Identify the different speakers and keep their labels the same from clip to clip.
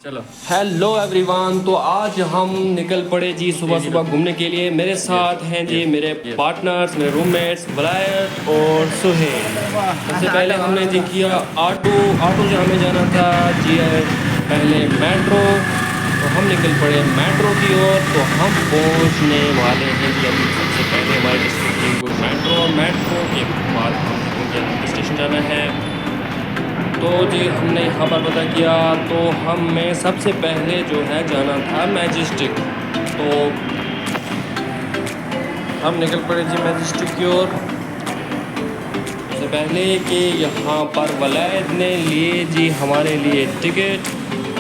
Speaker 1: चलो hello everyone. तो आज हम निकल पड़े जी सुबह सुबह घूमने के लिए। मेरे साथ हैं जी मेरे पार्टनर्स, मेरे रूममेट्स वलायत और सुहेल। सबसे पहले हमने जी किया ऑटो से हमें जाना था जी पहले मेट्रो। तो हम निकल पड़े मेट्रो की ओर। तो हम पहुंचने वाले हैं जी अभी सबसे पहले हमारे डिस्ट्रिक्ट को मेट्रो के बाद हम क्योंकि स्टेशन जाना है। तो जी हमने यहाँ पर पता किया तो हमें सबसे पहले जो है जाना था मैजेस्टिक। तो हम निकल पड़े जी मैजेस्टिक की ओर। उससे पहले कि यहाँ पर वलायत ने लिए जी हमारे लिए टिकट,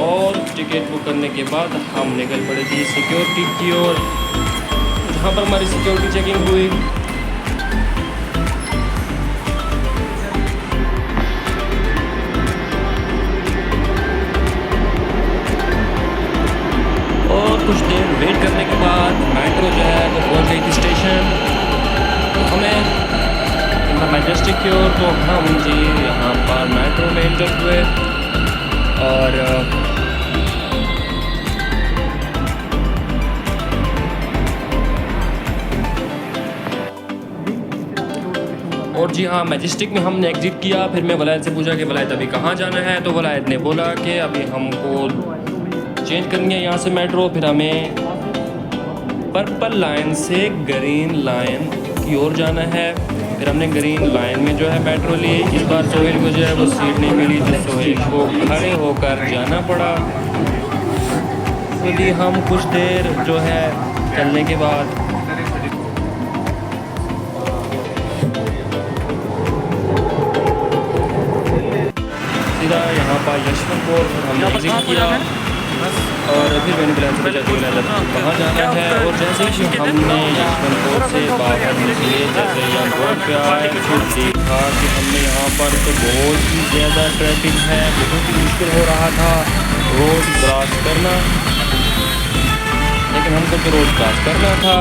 Speaker 1: और टिकट बुक करने के बाद हम निकल पड़े जी सिक्योरिटी की ओर, जहाँ पर हमारी सिक्योरिटी चेकिंग हुई। और कुछ देर वेट करने के बाद मेट्रो जो है वो पहुंच गई थी स्टेशन। तो हमें मैजेस्टिक की ओर। तो हम जी यहाँ पर मेट्रो में एंटर हुए और जी हाँ मैजेस्टिक में हमने एग्जिट किया। फिर मैं वलायत से पूछा कि वलायत अभी कहाँ जाना है। तो वलायत ने बोला कि अभी हमको चेंज करनी है यहाँ से मेट्रो, फिर हमें पर्पल लाइन से ग्रीन लाइन की ओर जाना है। फिर हमने ग्रीन लाइन में जो है मेट्रो ली। इस बार सोहेल को जो है वो सीट नहीं मिली, तो सोहेल को खड़े होकर जाना पड़ा। तो जी हम कुछ देर जो है चलने के बाद सीधा यहाँ पर यशवंतपुर हमने एग्जिट किया। और फिर मैंने प्लान से पूछा कहाँ जाना है। और जैसे ही हमने यशवंतपुर से बाहर निकले, जैसे यहाँ रोड पे आए, फिर देखा कि हमने यहाँ पर तो बहुत ही ज़्यादा ट्रैफिक है, बहुत ही मुश्किल हो रहा था रोड क्रॉस करना। लेकिन हमको तो रोड क्रॉस करना था।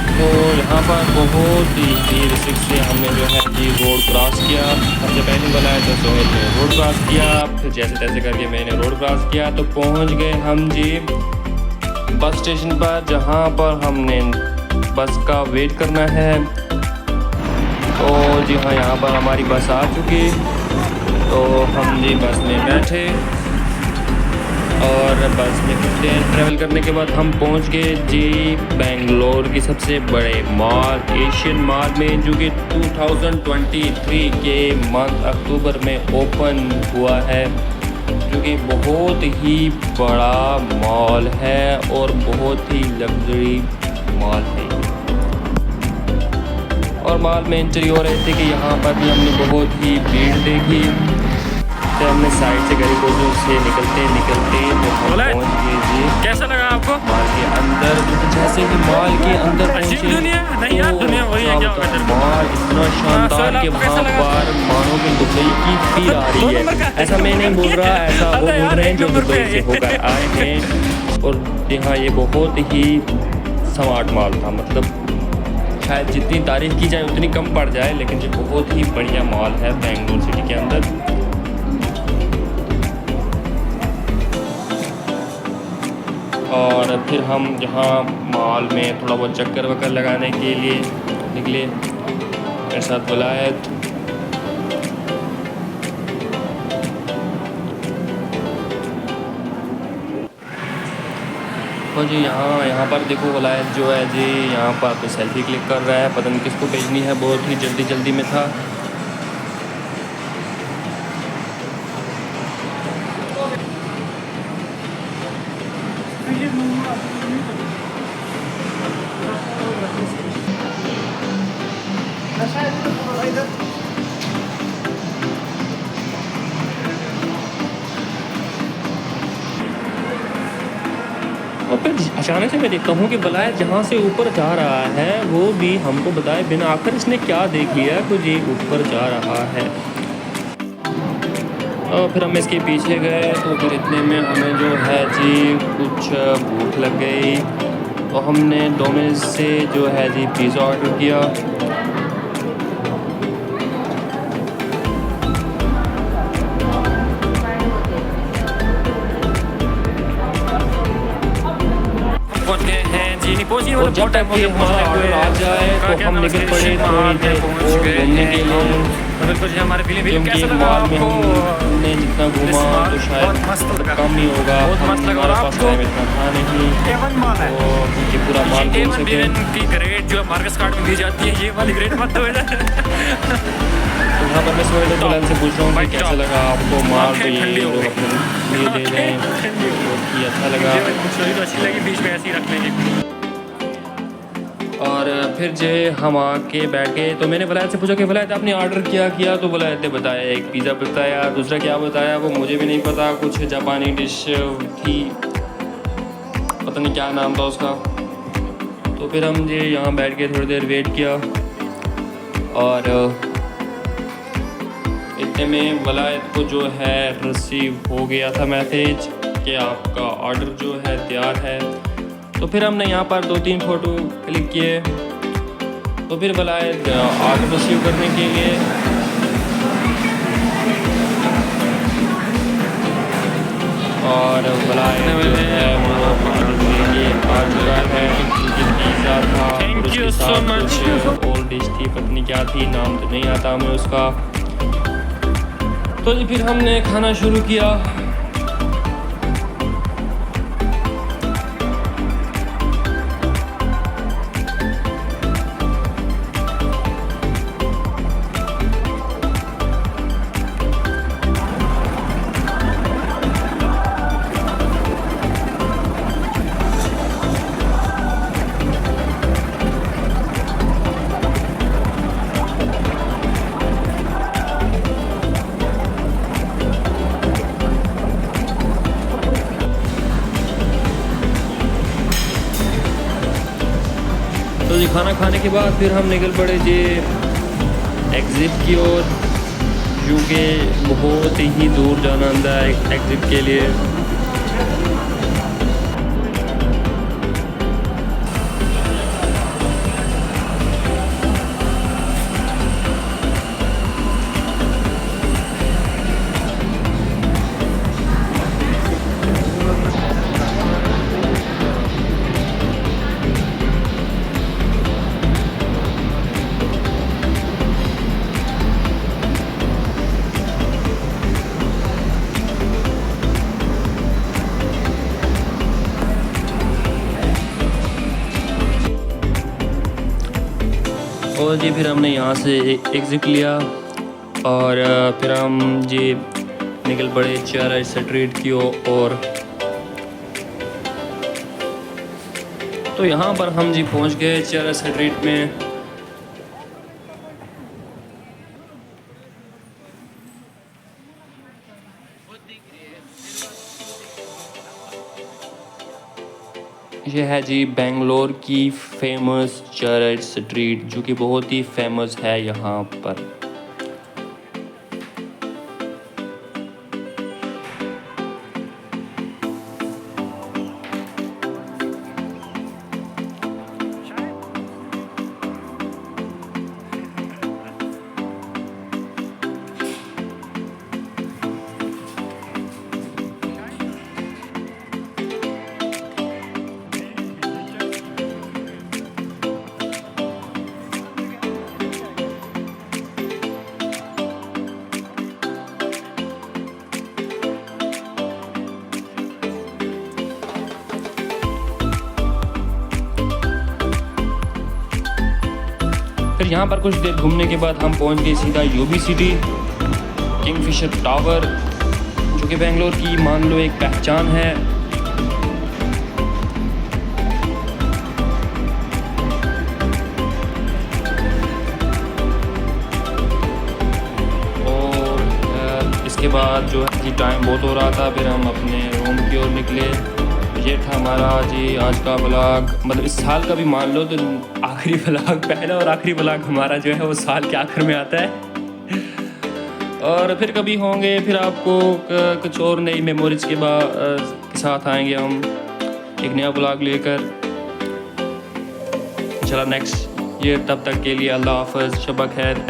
Speaker 1: तो यहाँ पर बहुत ही रिस्क से हमने जो है कि रोड क्रॉस किया। सबसे पहले बुलाया तो सोहेल ने रोड क्रॉस किया, फिर जैसे तैसे करके मैंने रोड क्रॉस किया। तो पहुँच गए हम जी बस स्टेशन पर, जहाँ पर हमने बस का वेट करना है। तो जी हाँ यहाँ पर हमारी बस आ चुकी। तो हम जी बस में बैठे और बस में कुछ देर ट्रैवल करने के बाद हम पहुंच गए जी बेंगलोर की सबसे बड़े मॉल एशियन मॉल में, जो कि 2023 के मंथ अक्टूबर में ओपन हुआ है, जो कि बहुत ही बड़ा मॉल है और बहुत ही लग्जरी मॉल है। और मॉल में एंट्री हो रहे थे कि यहाँ पर भी हमने बहुत ही भीड़ देखी। तो हमने साइड से गरीबों से निकलते तो हम पहुँच गए जी।
Speaker 2: कैसा लगा आपको
Speaker 1: मॉल के अंदर। तो जैसे कि मॉल के अंदर पहुँचे तो मॉल इतना शानदार कि वहाँ पर मानो कि दुबई की फील आ रही है। ऐसा मैं नहीं बोल रहा, ऐसा वो बोल रहे हैं जो दुबई से होकर आए हैं। और यहाँ ये बहुत ही स्मार्ट मॉल था, मतलब शायद जितनी तारीफ़ की जाए उतनी कम पड़ जाए, लेकिन ये बहुत ही बढ़िया मॉल है बेंगलोर सिटी के अंदर। और फिर हम जहाँ मॉल में थोड़ा बहुत चक्कर वक्कर लगाने के लिए निकले, मेरे साथ वलायत। तो जी यहाँ पर देखो वलायत जो है जी यहाँ पर अपनी सेल्फी क्लिक कर रहा है, पता नहीं किसको भेजनी है, बहुत ही जल्दी में था। और फिर अचानक से मैं देखता हूँ कि वलायत जहाँ से ऊपर जा रहा है वो भी हमको बताए बिना आखिर इसने क्या देख लिया कुछ ये ऊपर जा रहा है। और फिर हम इसके पीछे गए। तो फिर इतने में हमें जो है जी कुछ भूख लग गई। तो हमने डोमिनोज से जो है जी पिज़्ज़ा ऑर्डर किया।
Speaker 2: नहीं पहुंची,
Speaker 1: और जब तक कि हमारा ऑर्डर आ जाए तो हम निकल पड़े थोड़ी देर और घूमने के लिए,
Speaker 2: बिल्कुल हमारे फिल्म
Speaker 1: क्योंकि
Speaker 2: कैसा लगा
Speaker 1: मॉल में
Speaker 2: आपको?
Speaker 1: हमने जितना घूमा तो
Speaker 2: बहुत
Speaker 1: शायद
Speaker 2: मस्त लगा,
Speaker 1: कम ही होगा,
Speaker 2: बहुत मस्त लगा। और
Speaker 1: हमारे पास
Speaker 2: आपको
Speaker 1: टाइम इतना था नहीं
Speaker 2: A1 माल है,
Speaker 1: और क्योंकि पूरा माल घूम
Speaker 2: A1
Speaker 1: सके।
Speaker 2: B1 की ग्रेड जो मार्केट कार्ड में दी जाती है, ये वाली ग्रेड मत दो इधर।
Speaker 1: तो यहाँ पर मैं सोहेल बुलंद से पूछ रहा हूँ कि कैसा लगा आपको माल, तो ये
Speaker 2: ठंडी हो
Speaker 1: लोग
Speaker 2: गई।
Speaker 1: अपने लिए दे रहे हैं, बहुत ही अच्छा लगा।
Speaker 2: मुझे मुझे तो अच्छी लगी, बीच में ऐसे ही रख लेंगे।
Speaker 1: और फिर जे हम आके बैठे तो मैंने वलायत से पूछा कि वलायत आपने ऑर्डर क्या किया, तो वलायत ने बताया एक पिज़्ज़ा बताया, दूसरा क्या बताया वो मुझे भी नहीं पता, कुछ जापानी डिश थी, पता नहीं क्या नाम था उसका। तो फिर हम जे यहाँ बैठ के थोड़ी देर वेट किया और इतने में वलायत को जो है रिसीव हो गया था मैसेज कि आपका ऑर्डर जो है तैयार है। तो फिर हमने यहाँ पर 2-3 फ़ोटो क्लिक किए, तो फिर वलायत ऑर्डर रिसीव करने के लिए और वलायत जो है वो ऑर्डर लेके आ चुका है, क्योंकि पिज़्ज़ा था और उसके साथ कुछ और डिश थी, पत्नी क्या थी नाम तो नहीं आता हमें उसका। तो जी फिर हमने खाना शुरू किया। तो जी खाना खाने के बाद फिर हम निकल पड़े जी एग्ज़िट की ओर, क्योंकि बहुत ही दूर जाना था एग्ज़िट के लिए। और जी फिर हमने यहाँ से एग्ज़िट लिया और फिर हम जी निकल पड़े चेरा स्ट्रीट की ओर। तो यहाँ पर हम जी पहुँच गए चेरा स्ट्रीट में। यह है जी बेंगलोर की फेमस चर्च स्ट्रीट, जो कि बहुत ही फेमस है यहाँ पर। फिर यहाँ पर कुछ देर घूमने के बाद हम पहुँच गए सीधा यूबी सिटी, किंगफिशर टावर, जो कि बेंगलोर की मान लो एक पहचान है। और इसके बाद जो है जी टाइम बहुत हो रहा था, फिर हम अपने रूम की ओर निकले। ये था हमारा जी आज का व्लॉग, मतलब इस साल का भी मान लो तो आखिरी व्लॉग, पहला और आखिरी व्लॉग हमारा जो है वो साल के आखिर में आता है। और फिर कभी होंगे फिर आपको कुछ और नई मेमोरीज के साथ आएंगे हम एक नया व्लॉग लेकर इंशाल्लाह नेक्स्ट ईयर। तब तक के लिए अल्लाह हाफ़िज़, शब खैर।